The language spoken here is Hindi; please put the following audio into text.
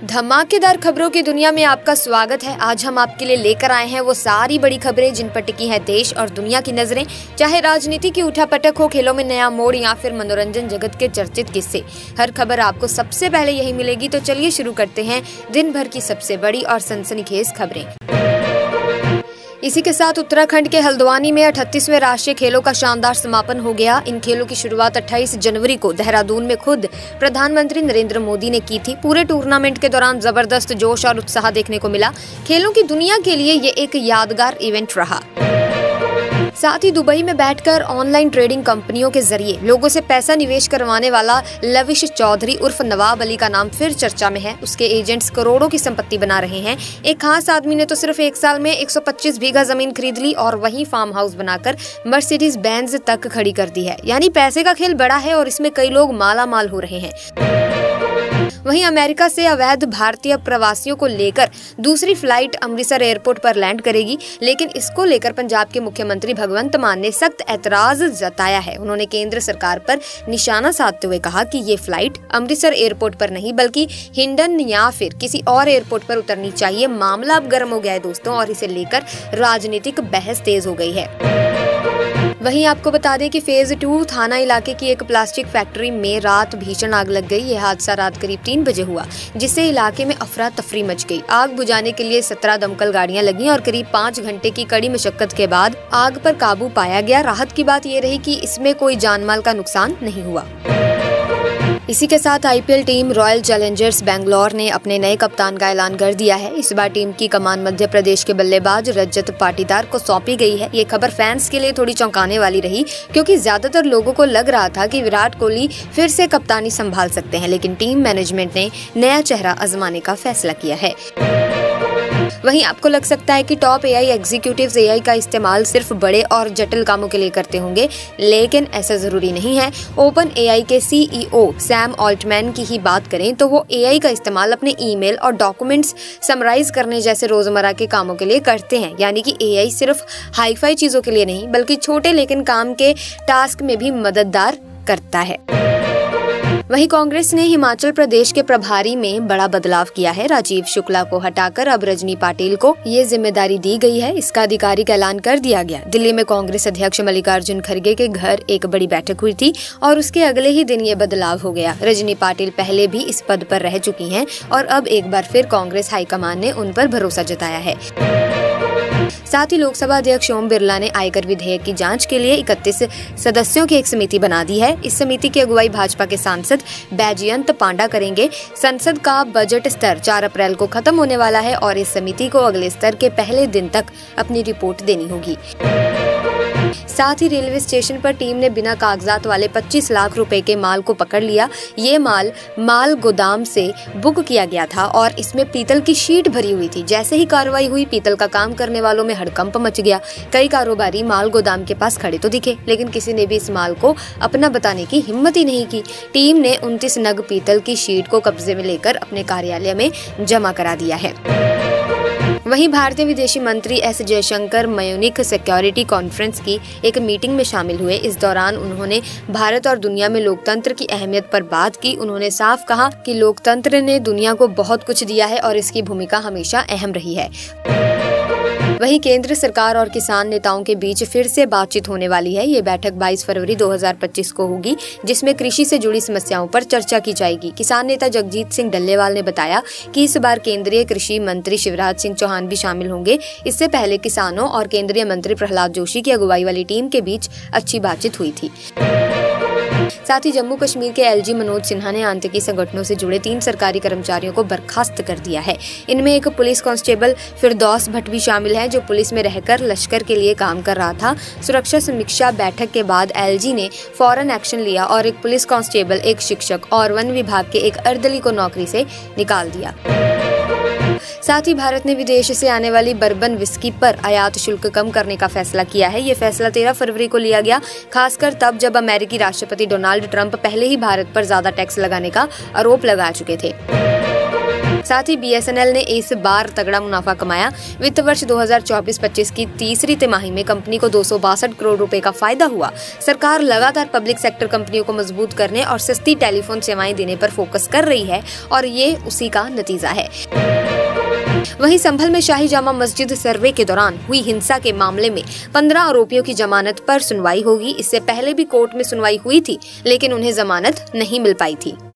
धमाकेदार खबरों की दुनिया में आपका स्वागत है। आज हम आपके लिए लेकर आए हैं वो सारी बड़ी खबरें जिन पर टिकी है देश और दुनिया की नजरें। चाहे राजनीति की उठापटक हो, खेलों में नया मोड़ या फिर मनोरंजन जगत के चर्चित किस्से, हर खबर आपको सबसे पहले यही मिलेगी। तो चलिए शुरू करते हैं दिन भर की सबसे बड़ी और सनसनीखेज खबरें। इसी के साथ उत्तराखंड के हल्द्वानी में 38वें राष्ट्रीय खेलों का शानदार समापन हो गया। इन खेलों की शुरुआत 28 जनवरी को देहरादून में खुद प्रधानमंत्री नरेंद्र मोदी ने की थी। पूरे टूर्नामेंट के दौरान जबरदस्त जोश और उत्साह देखने को मिला। खेलों की दुनिया के लिए ये एक यादगार इवेंट रहा। साथ ही दुबई में बैठकर ऑनलाइन ट्रेडिंग कंपनियों के जरिए लोगों से पैसा निवेश करवाने वाला लविश चौधरी उर्फ नवाब अली का नाम फिर चर्चा में है। उसके एजेंट्स करोड़ों की संपत्ति बना रहे हैं। एक खास आदमी ने तो सिर्फ एक साल में 125 बीघा जमीन खरीद ली और वहीं फार्म हाउस बनाकर मर्सिडीज बेंज तक खड़ी कर दी है। यानी पैसे का खेल बड़ा है और इसमें कई लोग माला माल हो रहे हैं। वहीं अमेरिका से अवैध भारतीय प्रवासियों को लेकर दूसरी फ्लाइट अमृतसर एयरपोर्ट पर लैंड करेगी, लेकिन इसको लेकर पंजाब के मुख्यमंत्री भगवंत मान ने सख्त ऐतराज जताया है। उन्होंने केंद्र सरकार पर निशाना साधते हुए कहा कि ये फ्लाइट अमृतसर एयरपोर्ट पर नहीं बल्कि हिंडन या फिर किसी और एयरपोर्ट पर उतरनी चाहिए। मामला अब गर्म हो गया है दोस्तों, और इसे लेकर राजनीतिक बहस तेज हो गई है। वहीं आपको बता दें कि फेज 2 थाना इलाके की एक प्लास्टिक फैक्ट्री में रात भीषण आग लग गई। यह हादसा रात करीब 3 बजे हुआ, जिससे इलाके में अफरा तफरी मच गई। आग बुझाने के लिए 17 दमकल गाड़ियां लगीं और करीब 5 घंटे की कड़ी मशक्कत के बाद आग पर काबू पाया गया। राहत की बात यह रही कि इसमें कोई जानमाल का नुकसान नहीं हुआ। इसी के साथ IPL team royal Challengers Bangalore ने अपने नए कप्तान का ऐलान कर दिया है। इस बार टीम की कमान मध्य प्रदेश के बल्लेबाज रजत पाटीदार को सौंपी गई है। ये खबर फैंस के लिए थोड़ी चौंकाने वाली रही, क्योंकि ज्यादातर लोगों को लग रहा था कि विराट कोहली फिर से कप्तानी संभाल सकते हैं, लेकिन टीम मैनेजमेंट ने नया चेहरा आजमाने का फैसला किया है। वहीं आपको लग सकता है कि टॉप एआई एग्जीक्यूटिव्स एआई का इस्तेमाल सिर्फ बड़े और जटिल कामों के लिए करते होंगे, लेकिन ऐसा जरूरी नहीं है। ओपन एआई के सीईओ सैम ऑल्टमैन की ही बात करें तो वो एआई का इस्तेमाल अपने ईमेल और डॉक्यूमेंट्स समराइज करने जैसे रोजमर्रा के कामों के लिए करते हैं। यानी कि एआई सिर्फ हाईफाई चीजों के लिए नहीं बल्कि छोटे लेकिन काम के टास्क में भी मददगार करता है। वहीं कांग्रेस ने हिमाचल प्रदेश के प्रभारी में बड़ा बदलाव किया है। राजीव शुक्ला को हटाकर अब रजनी पाटिल को ये जिम्मेदारी दी गई है। इसका आधिकारिक ऐलान कर दिया गया। दिल्ली में कांग्रेस अध्यक्ष मल्लिकार्जुन खड़गे के घर एक बड़ी बैठक हुई थी और उसके अगले ही दिन ये बदलाव हो गया। रजनी पाटिल पहले भी इस पद पर रह चुकी हैं और अब एक बार फिर कांग्रेस हाईकमान ने उन पर भरोसा जताया है। साथ ही लोकसभा अध्यक्ष ओम बिरला ने आयकर विधेयक की जांच के लिए 31 सदस्यों की एक समिति बना दी है। इस समिति की अगुवाई भाजपा के सांसद बैजयंत पांडा करेंगे। संसद का बजट स्तर 4 अप्रैल को खत्म होने वाला है और इस समिति को अगले स्तर के पहले दिन तक अपनी रिपोर्ट देनी होगी। साथ ही रेलवे स्टेशन पर टीम ने बिना कागजात वाले 25 लाख रुपए के माल को पकड़ लिया। ये माल गोदाम से बुक किया गया था और इसमें पीतल की शीट भरी हुई थी। जैसे ही कार्रवाई हुई, पीतल का काम करने वालों में हड़कंप मच गया। कई कारोबारी माल गोदाम के पास खड़े तो दिखे, लेकिन किसी ने भी इस माल को अपना बताने की हिम्मत ही नहीं की। टीम ने 29 नग पीतल की शीट को कब्जे में लेकर अपने कार्यालय में जमा करा दिया है। वहीं भारतीय विदेशी मंत्री S Jaishankar Munich security conference की एक मीटिंग में शामिल हुए। इस दौरान उन्होंने भारत और दुनिया में लोकतंत्र की अहमियत पर बात की। उन्होंने साफ कहा कि लोकतंत्र ने दुनिया को बहुत कुछ दिया है और इसकी भूमिका हमेशा अहम रही है। वहीं केंद्र सरकार और किसान नेताओं के बीच फिर से बातचीत होने वाली है। ये बैठक 22 फरवरी 2025 को होगी, जिसमें कृषि से जुड़ी समस्याओं पर चर्चा की जाएगी। किसान नेता जगजीत सिंह डल्लेवाल ने बताया कि इस बार केंद्रीय कृषि मंत्री शिवराज सिंह चौहान भी शामिल होंगे। इससे पहले किसानों और केंद्रीय मंत्री प्रहलाद जोशी की अगुवाई वाली टीम के बीच अच्छी बातचीत हुई थी। साथ ही जम्मू कश्मीर के एलजी मनोज सिन्हा ने आतंकी संगठनों से जुड़े 3 सरकारी कर्मचारियों को बर्खास्त कर दिया है। इनमें एक पुलिस कांस्टेबल फिरदौस भट्ट भी शामिल है, जो पुलिस में रहकर लश्कर के लिए काम कर रहा था। सुरक्षा समीक्षा बैठक के बाद एलजी ने फौरन एक्शन लिया और एक पुलिस कांस्टेबल, एक शिक्षक और वन विभाग के एक अर्दली को नौकरी से निकाल दिया। साथ ही भारत ने विदेश से आने वाली बर्बन विस्की पर आयात शुल्क कम करने का फैसला किया है। ये फैसला 13 फरवरी को लिया गया, खासकर तब जब अमेरिकी राष्ट्रपति डोनाल्ड ट्रंप पहले ही भारत पर ज्यादा टैक्स लगाने का आरोप लगा चुके थे। साथ ही BSNL ने इस बार तगड़ा मुनाफा कमाया। वित्त वर्ष 2024-25 की तीसरी तिमाही में कंपनी को 262 करोड़ रुपए का फायदा हुआ। सरकार लगातार पब्लिक सेक्टर कंपनियों को मजबूत करने और सस्ती टेलीफोन सेवाएं देने पर फोकस कर रही है और ये उसी का नतीजा है। वहीं संभल में शाही जामा मस्जिद सर्वे के दौरान हुई हिंसा के मामले में 15 आरोपियों की जमानत पर सुनवाई होगी। इससे पहले भी कोर्ट में सुनवाई हुई थी, लेकिन उन्हें जमानत नहीं मिल पाई थी।